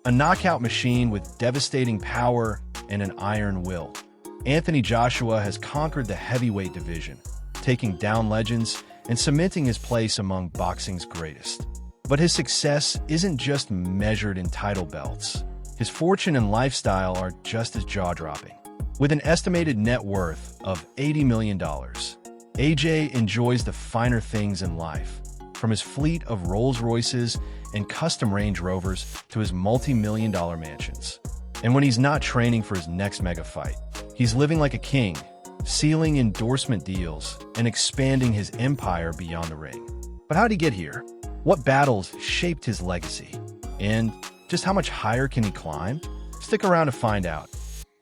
a knockout machine with devastating power and an iron will. Anthony Joshua has conquered the heavyweight division, taking down legends and cementing his place among boxing's greatest. But his success isn't just measured in title belts. His fortune and lifestyle are just as jaw-dropping. With an estimated net worth of $80 million, AJ enjoys the finer things in life, from his fleet of Rolls-Royces and custom Range Rovers to his multi-million-dollar mansions. And when he's not training for his next mega fight, he's living like a king, sealing endorsement deals and expanding his empire beyond the ring. But how'd he get here? What battles shaped his legacy? And just how much higher can he climb? Stick around to find out.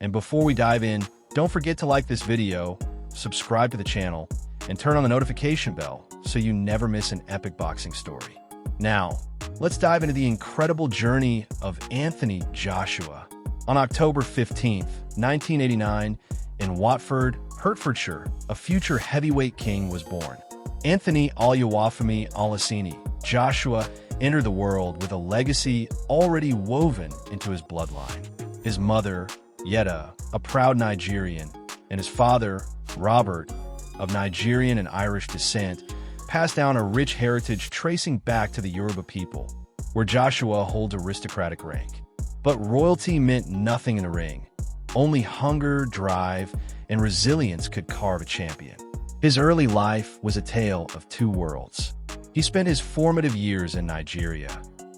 And before we dive in, don't forget to like this video, subscribe to the channel, and turn on the notification bell so you never miss an epic boxing story. Now, let's dive into the incredible journey of Anthony Joshua. On October 15th, 1989, in Watford, Hertfordshire, a future heavyweight king was born. Anthony Oluwafemi Olaseni Joshua entered the world with a legacy already woven into his bloodline. His mother, Yetta, a proud Nigerian, and his father, Robert, of Nigerian and Irish descent, passed down a rich heritage tracing back to the Yoruba people, where Joshua holds aristocratic rank. But royalty meant nothing in the ring. Only hunger, drive, and resilience could carve a champion. His early life was a tale of two worlds. He spent his formative years in Nigeria,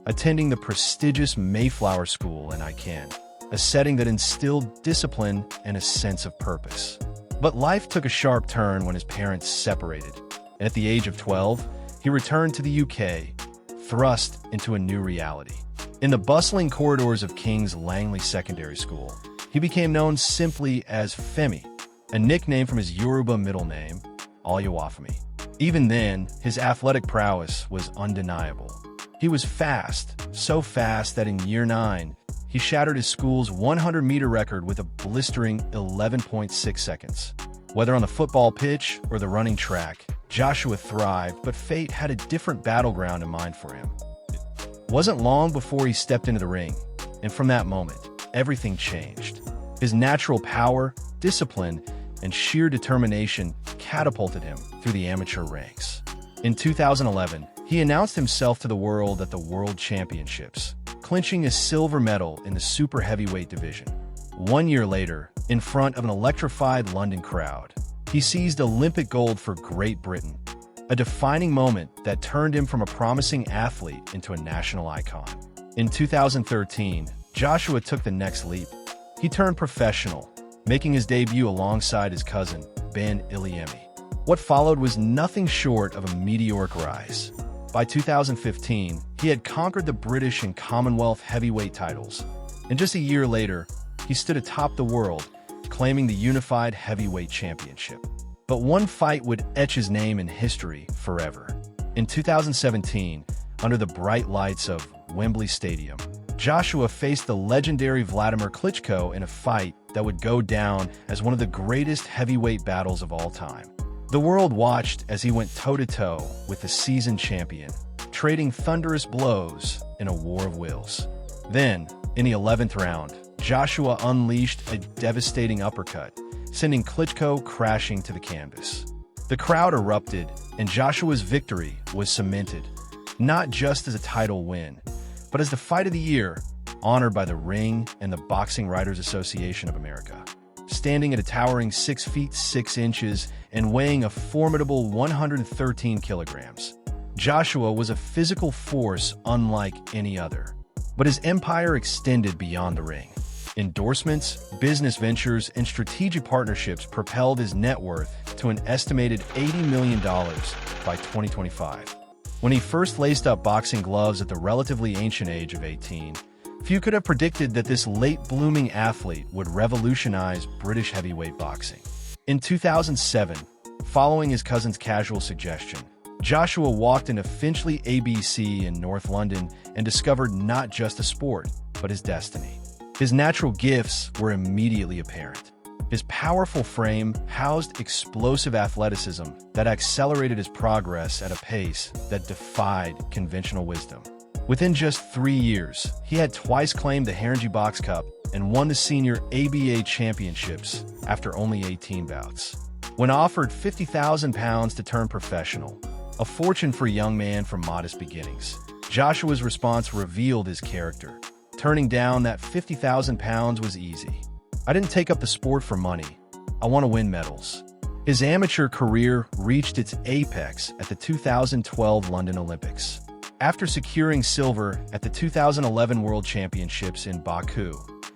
attending the prestigious Mayflower School in Ikan, a setting that instilled discipline and a sense of purpose. But life took a sharp turn when his parents separated, and at the age of 12, he returned to the UK, thrust into a new reality. In the bustling corridors of King's Langley Secondary School, he became known simply as Femi, a nickname from his Yoruba middle name, Oluwafemi. Even then, his athletic prowess was undeniable. He was fast, so fast that in year 9, he shattered his school's 100-meter record with a blistering 11.6 seconds. Whether on the football pitch or the running track, Joshua thrived, but fate had a different battleground in mind for him. It wasn't long before he stepped into the ring, and from that moment, everything changed. His natural power, discipline, and sheer determination catapulted him through the amateur ranks. In 2011, he announced himself to the world at the World Championships, clinching a silver medal in the super heavyweight division. 1 year later, in front of an electrified London crowd, he seized Olympic gold for Great Britain, a defining moment that turned him from a promising athlete into a national icon. In 2013, Joshua took the next leap. He turned professional, making his debut alongside his cousin, Ben Iliemi. What followed was nothing short of a meteoric rise. By 2015, he had conquered the British and Commonwealth heavyweight titles, and just a year later, he stood atop the world, claiming the unified heavyweight championship. But one fight would etch his name in history forever. In 2017, under the bright lights of Wembley Stadium, Joshua faced the legendary Vladimir Klitschko in a fight that would go down as one of the greatest heavyweight battles of all time. The world watched as he went toe-to-toe with the seasoned champion, trading thunderous blows in a war of wills. Then, in the 11th round, Joshua unleashed a devastating uppercut, sending Klitschko crashing to the canvas. The crowd erupted, and Joshua's victory was cemented, not just as a title win, but as the fight of the year, honored by the Ring and the Boxing Writers Association of America. Standing at a towering 6 feet 6 inches and weighing a formidable 113 kilograms, Joshua was a physical force unlike any other. But his empire extended beyond the ring. Endorsements, business ventures, and strategic partnerships propelled his net worth to an estimated $80 million by 2025. When he first laced up boxing gloves at the relatively ancient age of 18, few could have predicted that this late-blooming athlete would revolutionize British heavyweight boxing. In 2007, following his cousin's casual suggestion, Joshua walked into Finchley ABC in North London and discovered not just a sport, but his destiny. His natural gifts were immediately apparent. His powerful frame housed explosive athleticism that accelerated his progress at a pace that defied conventional wisdom. Within just 3 years, he had twice claimed the Haringey Box Cup and won the senior ABA championships after only 18 bouts. When offered £50,000 to turn professional, a fortune for a young man from modest beginnings, Joshua's response revealed his character. Turning down that £50,000 was easy. I didn't take up the sport for money. I want to win medals. His amateur career reached its apex at the 2012 London Olympics. After securing silver at the 2011 World Championships in Baku,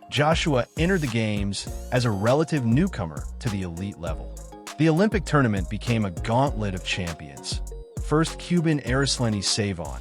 Joshua entered the Games as a relative newcomer to the elite level. The Olympic tournament became a gauntlet of champions. First Cuban Erislandy Savon,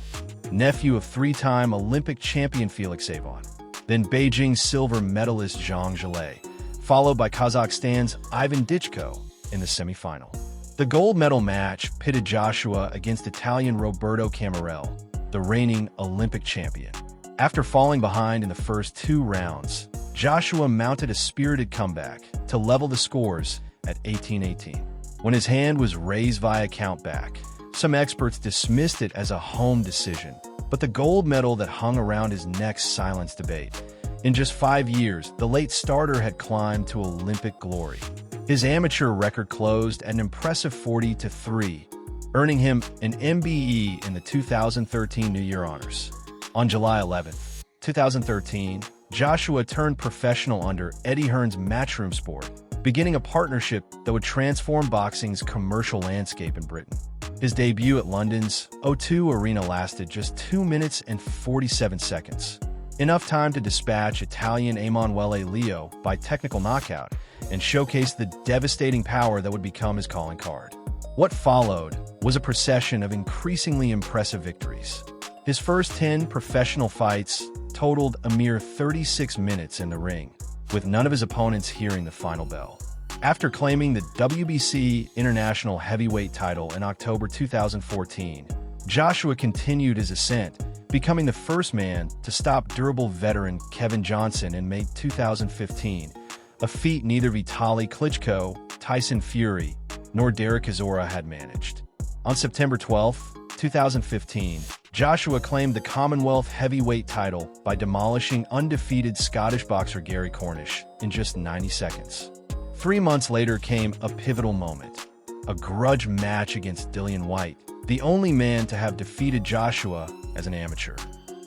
nephew of three-time Olympic champion Felix Savon, then Beijing's silver medalist Zhang Zhilei, followed by Kazakhstan's Ivan Dichko in the semifinal. The gold medal match pitted Joshua against Italian Roberto Camarel, the reigning Olympic champion. After falling behind in the first 2 rounds, Joshua mounted a spirited comeback to level the scores at 18-18. When his hand was raised via countback, some experts dismissed it as a home decision, but the gold medal that hung around his neck silenced debate. In just 5 years, the late starter had climbed to Olympic glory. His amateur record closed at an impressive 40-3, earning him an MBE in the 2013 New Year Honors. On July 11, 2013, Joshua turned professional under Eddie Hearn's Matchroom Sport, beginning a partnership that would transform boxing's commercial landscape in Britain. His debut at London's O2 Arena lasted just 2 minutes and 47 seconds. Enough time to dispatch Italian Emanuele Leo by technical knockout and showcase the devastating power that would become his calling card. What followed was a procession of increasingly impressive victories. His first 10 professional fights totaled a mere 36 minutes in the ring, with none of his opponents hearing the final bell. After claiming the WBC International Heavyweight title in October 2014, Joshua continued his ascent, becoming the first man to stop durable veteran Kevin Johnson in May 2015, a feat neither Vasiliy Klitschko, Tyson Fury, nor Derek Chisora had managed. On September 12, 2015, Joshua claimed the Commonwealth heavyweight title by demolishing undefeated Scottish boxer Gary Cornish in just 90 seconds. 3 months later came a pivotal moment, a grudge match against Dillian Whyte, the only man to have defeated Joshua as an amateur.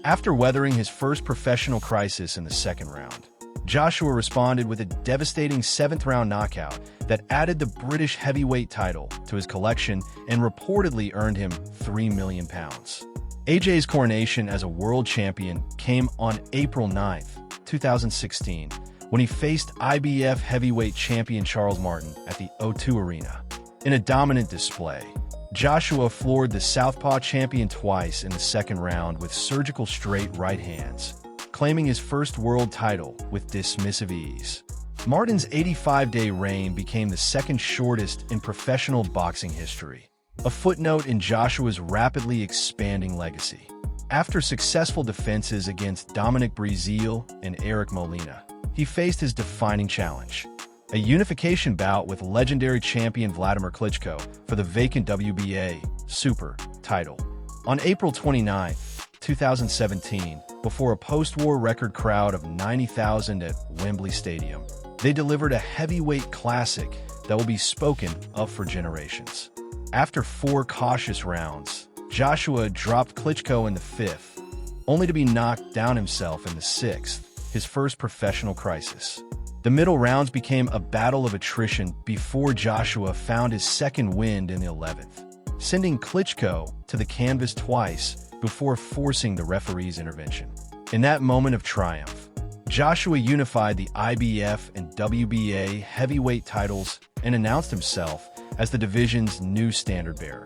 After weathering his first professional crisis in the second round, Joshua responded with a devastating 7th-round knockout that added the British heavyweight title to his collection and reportedly earned him £3 million. AJ's coronation as a world champion came on April 9, 2016, when he faced IBF heavyweight champion Charles Martin at the O2 Arena. In a dominant display, Joshua floored the Southpaw champion twice in the second round with surgical straight right hands, claiming his first world title with dismissive ease. Martin's 85-day reign became the second shortest in professional boxing history, a footnote in Joshua's rapidly expanding legacy. After successful defenses against Dominic Breazeale and Eric Molina, he faced his defining challenge, a unification bout with legendary champion Vladimir Klitschko for the vacant WBA Super title. On April 29, 2017, before a post-war record crowd of 90,000 at Wembley Stadium, they delivered a heavyweight classic that will be spoken of for generations. After 4 cautious rounds, Joshua dropped Klitschko in the 5th, only to be knocked down himself in the 6th, his first professional crisis. The middle rounds became a battle of attrition before Joshua found his second wind in the 11th, sending Klitschko to the canvas twice before forcing the referee's intervention. In that moment of triumph, Joshua unified the IBF and WBA heavyweight titles and announced himself as the division's new standard-bearer.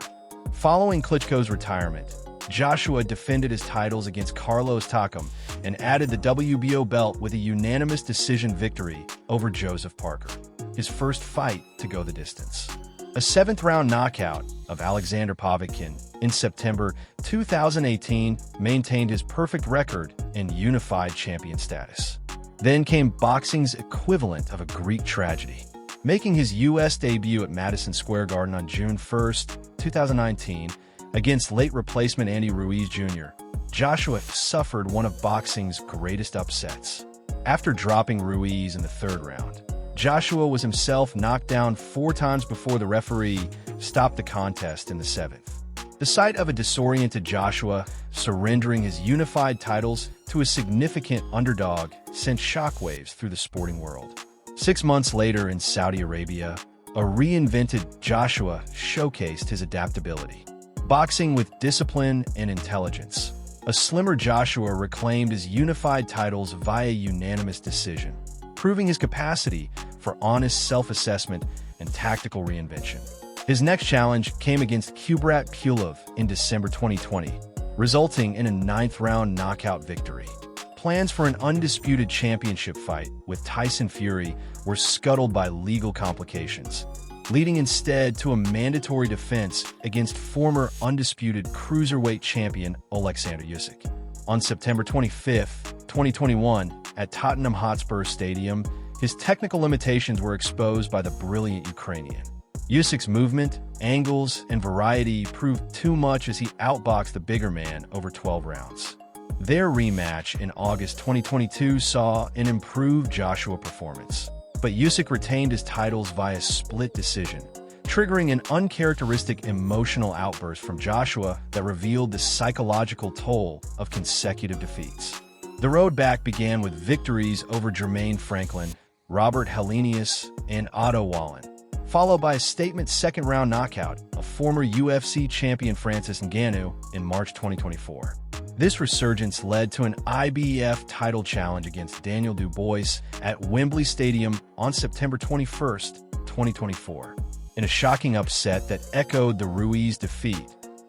Following Klitschko's retirement, Joshua defended his titles against Carlos Takam and added the WBO belt with a unanimous decision victory over Joseph Parker, his first fight to go the distance. A 7th-round knockout of Alexander Povetkin in September 2018 maintained his perfect record and unified champion status. Then came boxing's equivalent of a Greek tragedy. Making his U.S. debut at Madison Square Garden on June 1, 2019, Against late replacement Andy Ruiz Jr., Joshua suffered one of boxing's greatest upsets. After dropping Ruiz in the third round, Joshua was himself knocked down 4 times before the referee stopped the contest in the 7th. The sight of a disoriented Joshua surrendering his unified titles to a significant underdog sent shockwaves through the sporting world. 6 months later in Saudi Arabia, a reinvented Joshua showcased his adaptability. Boxing with discipline and intelligence, a slimmer Joshua reclaimed his unified titles via unanimous decision, proving his capacity for honest self-assessment and tactical reinvention. His next challenge came against Kubrat Pulev in December 2020, resulting in a 9th-round knockout victory. Plans for an undisputed championship fight with Tyson Fury were scuttled by legal complications, leading instead to a mandatory defense against former undisputed cruiserweight champion Oleksandr Usyk. On September 25, 2021, at Tottenham Hotspur Stadium, his technical limitations were exposed by the brilliant Ukrainian. Usyk's movement, angles, and variety proved too much as he outboxed the bigger man over 12 rounds. Their rematch in August 2022 saw an improved Joshua performance, but Usyk retained his titles via split decision, triggering an uncharacteristic emotional outburst from Joshua that revealed the psychological toll of consecutive defeats. The road back began with victories over Jermaine Franklin, Robert Helenius, and Otto Wallin, followed by a statement second-round knockout of former UFC champion Francis Ngannou in March 2024. This resurgence led to an IBF title challenge against Daniel Dubois at Wembley Stadium on September 21, 2024. In a shocking upset that echoed the Ruiz defeat,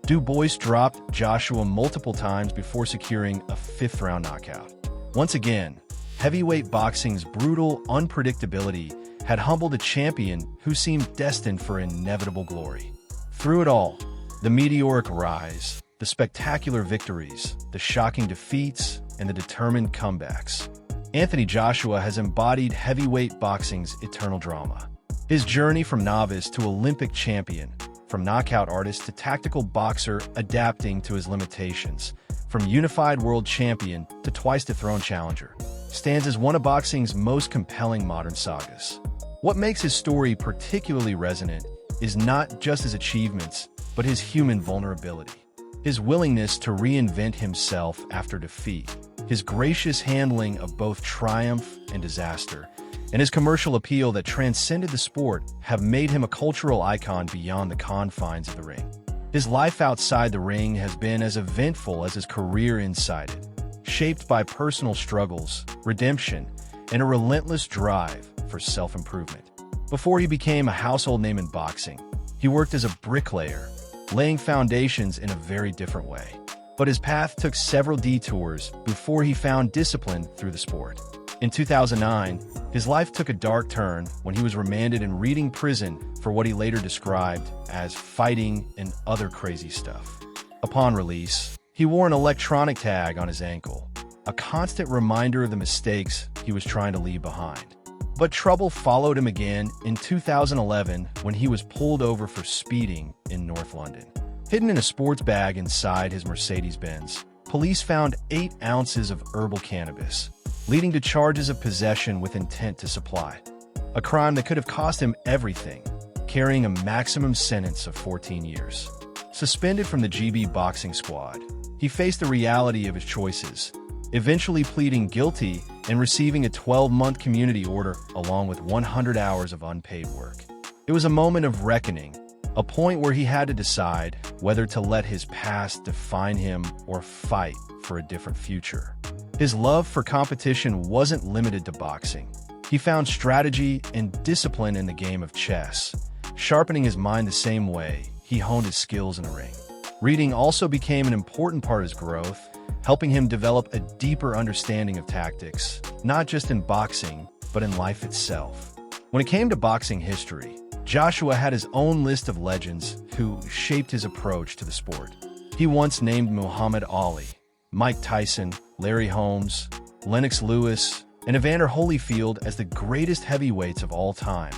Dubois dropped Joshua multiple times before securing a 5th-round knockout. Once again, heavyweight boxing's brutal unpredictability had humbled a champion who seemed destined for inevitable glory. Through it all, the meteoric rise, the spectacular victories, the shocking defeats, and the determined comebacks, Anthony Joshua has embodied heavyweight boxing's eternal drama. His journey from novice to Olympic champion, from knockout artist to tactical boxer adapting to his limitations, from unified world champion to twice-dethroned challenger, stands as one of boxing's most compelling modern sagas. What makes his story particularly resonant is not just his achievements, but his human vulnerability. His willingness to reinvent himself after defeat, his gracious handling of both triumph and disaster, and his commercial appeal that transcended the sport have made him a cultural icon beyond the confines of the ring. His life outside the ring has been as eventful as his career inside it, shaped by personal struggles, redemption, and a relentless drive for self-improvement. Before he became a household name in boxing, he worked as a bricklayer, laying foundations in a very different way. But his path took several detours before he found discipline through the sport. In 2009, his life took a dark turn when he was remanded in Reading Prison for what he later described as fighting and other crazy stuff. Upon release, he wore an electronic tag on his ankle, a constant reminder of the mistakes he was trying to leave behind. But trouble followed him again in 2011 when he was pulled over for speeding in North London. Hidden in a sports bag inside his Mercedes-Benz, police found 8 ounces of herbal cannabis, leading to charges of possession with intent to supply, a crime that could have cost him everything, carrying a maximum sentence of 14 years. Suspended from the GB boxing squad, he faced the reality of his choices, eventually pleading guilty and receiving a 12-month community order along with 100 hours of unpaid work. It was a moment of reckoning, a point where he had to decide whether to let his past define him or fight for a different future. His love for competition wasn't limited to boxing. He found strategy and discipline in the game of chess, sharpening his mind the same way he honed his skills in the ring. Reading also became an important part of his growth, helping him develop a deeper understanding of tactics, not just in boxing, but in life itself. When it came to boxing history, Joshua had his own list of legends who shaped his approach to the sport. He once named Muhammad Ali, Mike Tyson, Larry Holmes, Lennox Lewis, and Evander Holyfield as the greatest heavyweights of all time,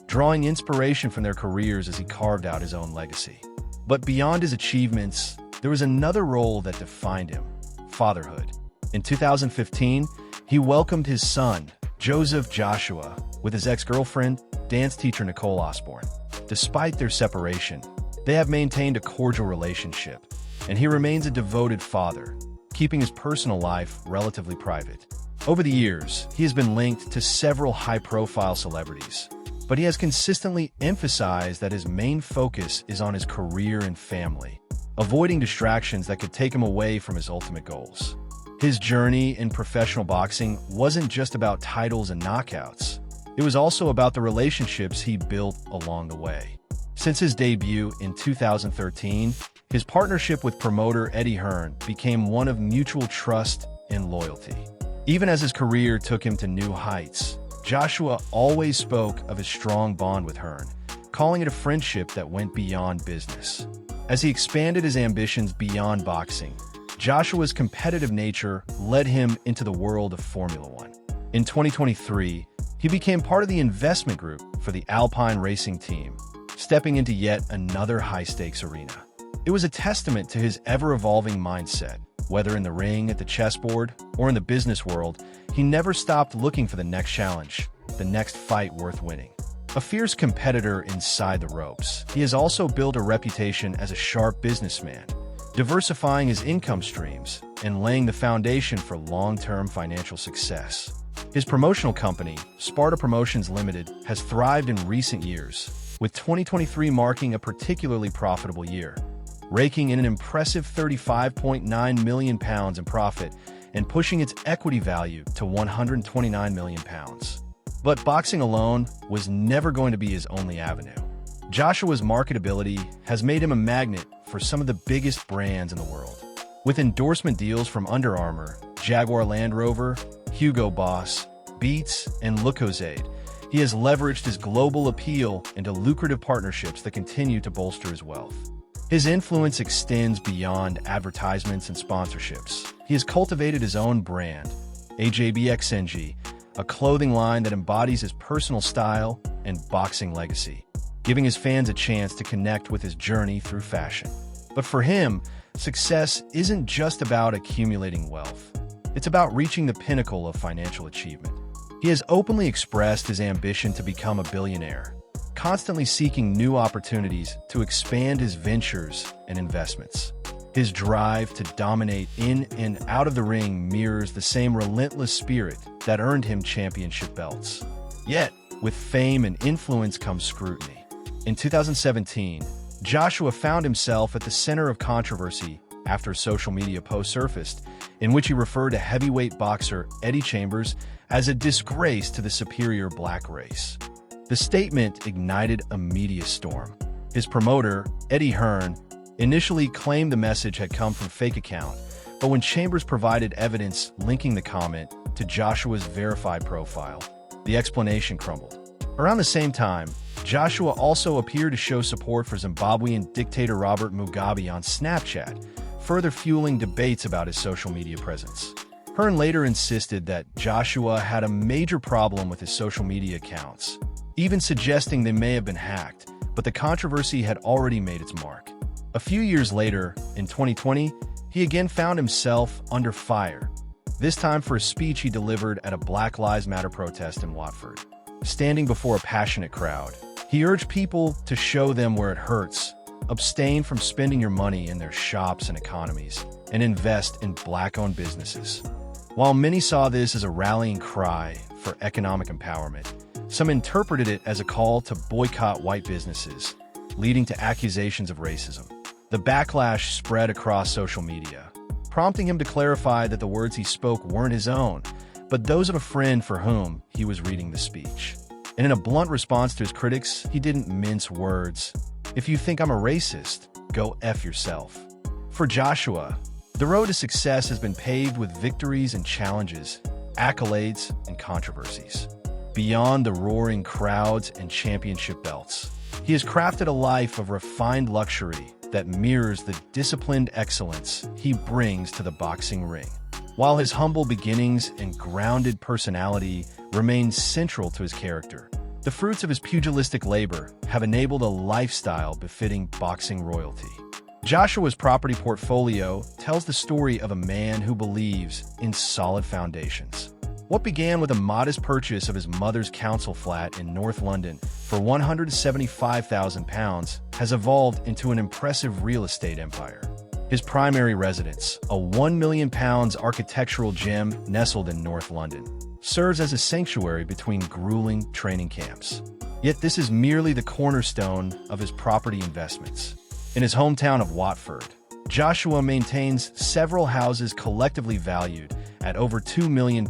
drawing inspiration from their careers as he carved out his own legacy. But beyond his achievements, there was another role that defined him: fatherhood. In 2015, he welcomed his son, Joseph Joshua, with his ex-girlfriend, dance teacher Nicole Osborne. Despite their separation, they have maintained a cordial relationship, and he remains a devoted father, keeping his personal life relatively private. Over the years, he has been linked to several high-profile celebrities, but he has consistently emphasized that his main focus is on his career and family, avoiding distractions that could take him away from his ultimate goals. His journey in professional boxing wasn't just about titles and knockouts. It was also about the relationships he built along the way. Since his debut in 2013, his partnership with promoter Eddie Hearn became one of mutual trust and loyalty. Even as his career took him to new heights, Joshua always spoke of his strong bond with Hearn, calling it a friendship that went beyond business. As he expanded his ambitions beyond boxing, Joshua's competitive nature led him into the world of Formula One. In 2023, he became part of the investment group for the Alpine racing team, stepping into yet another high-stakes arena. It was a testament to his ever-evolving mindset. Whether in the ring, at the chessboard, or in the business world, he never stopped looking for the next challenge, the next fight worth winning. A fierce competitor inside the ropes, he has also built a reputation as a sharp businessman, diversifying his income streams and laying the foundation for long-term financial success. His promotional company, Sparta Promotions Limited, has thrived in recent years, with 2023 marking a particularly profitable year, raking in an impressive £35.9 million in profit and pushing its equity value to £129 million. But boxing alone was never going to be his only avenue. Joshua's marketability has made him a magnet for some of the biggest brands in the world. With endorsement deals from Under Armour, Jaguar Land Rover, Hugo Boss, Beats, and Lucozade, he has leveraged his global appeal into lucrative partnerships that continue to bolster his wealth. His influence extends beyond advertisements and sponsorships. He has cultivated his own brand, AJBXNG, a clothing line that embodies his personal style and boxing legacy, giving his fans a chance to connect with his journey through fashion. But for him, success isn't just about accumulating wealth. It's about reaching the pinnacle of financial achievement. He has openly expressed his ambition to become a billionaire, constantly seeking new opportunities to expand his ventures and investments. His drive to dominate in and out of the ring mirrors the same relentless spirit that earned him championship belts. Yet, with fame and influence comes scrutiny. In 2017, Joshua found himself at the center of controversy after a social media post surfaced, in which he referred to heavyweight boxer Eddie Chambers as a disgrace to the superior black race. The statement ignited a media storm. His promoter, Eddie Hearn, initially claimed the message had come from a fake account, but when Chambers provided evidence linking the comment to Joshua's verified profile, the explanation crumbled. Around the same time, Joshua also appeared to show support for Zimbabwean dictator Robert Mugabe on Snapchat, further fueling debates about his social media presence. Hearn later insisted that Joshua had a major problem with his social media accounts, even suggesting they may have been hacked, but the controversy had already made its mark. A few years later, in 2020, he again found himself under fire, this time for a speech he delivered at a Black Lives Matter protest in Watford. Standing before a passionate crowd, he urged people to show them where it hurts, abstain from spending your money in their shops and economies, and invest in black-owned businesses. While many saw this as a rallying cry for economic empowerment, some interpreted it as a call to boycott white businesses, leading to accusations of racism. The backlash spread across social media, prompting him to clarify that the words he spoke weren't his own, but those of a friend for whom he was reading the speech. And in a blunt response to his critics, he didn't mince words. "If you think I'm a racist, go F yourself." For Joshua, the road to success has been paved with victories and challenges, accolades and controversies. Beyond the roaring crowds and championship belts, he has crafted a life of refined luxury that mirrors the disciplined excellence he brings to the boxing ring. While his humble beginnings and grounded personality remain central to his character, The fruits of his pugilistic labor have enabled a lifestyle befitting boxing royalty. Joshua's property portfolio tells the story of a man who believes in solid foundations. What began with a modest purchase of his mother's council flat in North London for £175,000 has evolved into an impressive real estate empire. His primary residence, a £1 million architectural gem nestled in North London, serves as a sanctuary between grueling training camps. Yet this is merely the cornerstone of his property investments. In his hometown of Watford, Joshua maintains several houses collectively valued at over £2 million,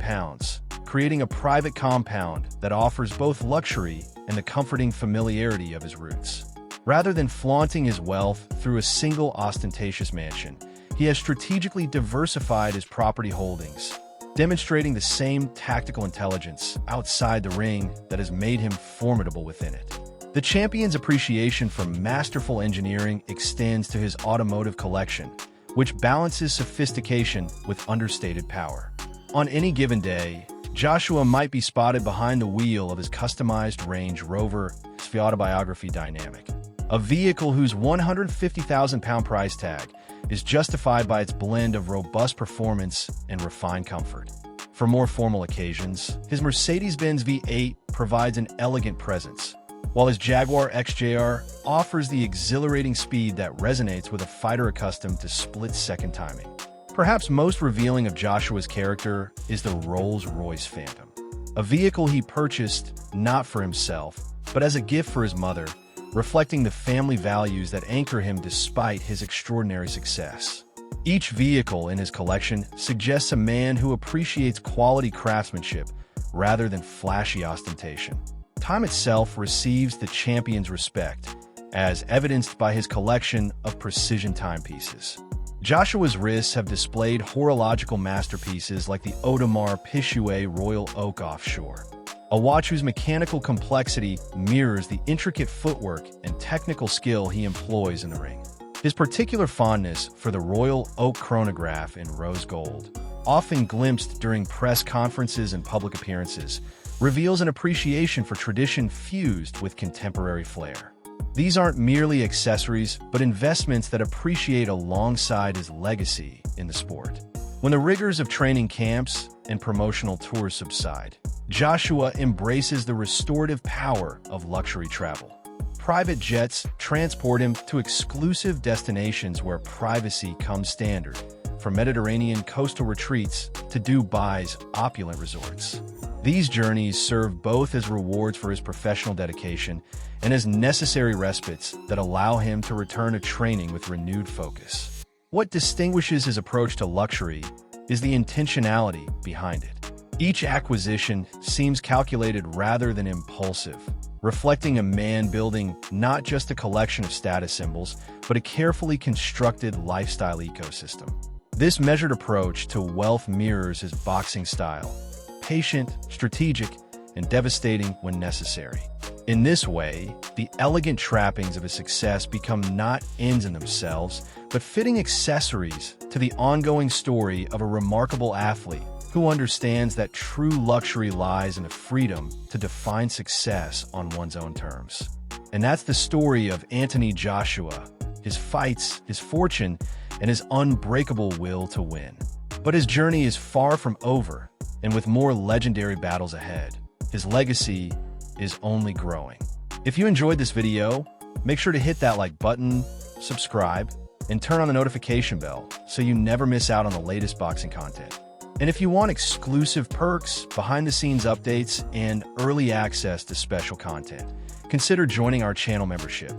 creating a private compound that offers both luxury and the comforting familiarity of his roots. Rather than flaunting his wealth through a single ostentatious mansion, he has strategically diversified his property holdings, demonstrating the same tactical intelligence outside the ring that has made him formidable within it. The champion's appreciation for masterful engineering extends to his automotive collection, which balances sophistication with understated power. On any given day, Joshua might be spotted behind the wheel of his customized Range Rover autobiography Dynamic, a vehicle whose £150,000 price tag is justified by its blend of robust performance and refined comfort. For more formal occasions, his Mercedes-Benz V8 provides an elegant presence, while his Jaguar XJR offers the exhilarating speed that resonates with a fighter accustomed to split-second timing. Perhaps most revealing of Joshua's character is the Rolls-Royce Phantom, a vehicle he purchased not for himself, but as a gift for his mother, reflecting the family values that anchor him despite his extraordinary success. Each vehicle in his collection suggests a man who appreciates quality craftsmanship rather than flashy ostentation. Time itself receives the champion's respect, as evidenced by his collection of precision timepieces. Joshua's wrists have displayed horological masterpieces like the Audemars Piguet Royal Oak Offshore, a watch whose mechanical complexity mirrors the intricate footwork and technical skill he employs in the ring. His particular fondness for the Royal Oak chronograph in rose gold, often glimpsed during press conferences and public appearances, reveals an appreciation for tradition fused with contemporary flair. These aren't merely accessories, but investments that appreciate alongside his legacy in the sport. When the rigors of training camps and promotional tours subside, Joshua embraces the restorative power of luxury travel. Private jets transport him to exclusive destinations where privacy comes standard, from Mediterranean coastal retreats to Dubai's opulent resorts. These journeys serve both as rewards for his professional dedication and as necessary respites that allow him to return to training with renewed focus. What distinguishes his approach to luxury is the intentionality behind it. Each acquisition seems calculated rather than impulsive, reflecting a man building not just a collection of status symbols, but a carefully constructed lifestyle ecosystem. This measured approach to wealth mirrors his boxing style: patient, strategic, and devastating when necessary. In this way, the elegant trappings of his success become not ends in themselves, but fitting accessories to the ongoing story of a remarkable athlete who understands that true luxury lies in the freedom to define success on one's own terms. And that's the story of Anthony Joshua, his fights, his fortune, and his unbreakable will to win. But his journey is far from over, and with more legendary battles ahead, his legacy is only growing. If you enjoyed this video, make sure to hit that like button, subscribe, and turn on the notification bell so you never miss out on the latest boxing content. And if you want exclusive perks, behind-the-scenes updates, and early access to special content, consider joining our channel membership.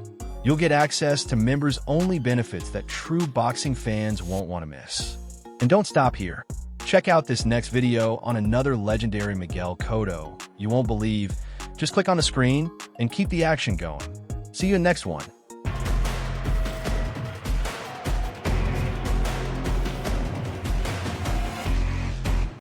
You'll get access to members-only benefits that true boxing fans won't want to miss. And don't stop here. Check out this next video on another legendary Miguel Cotto you won't believe. Just click on the screen and keep the action going. See you in the next one.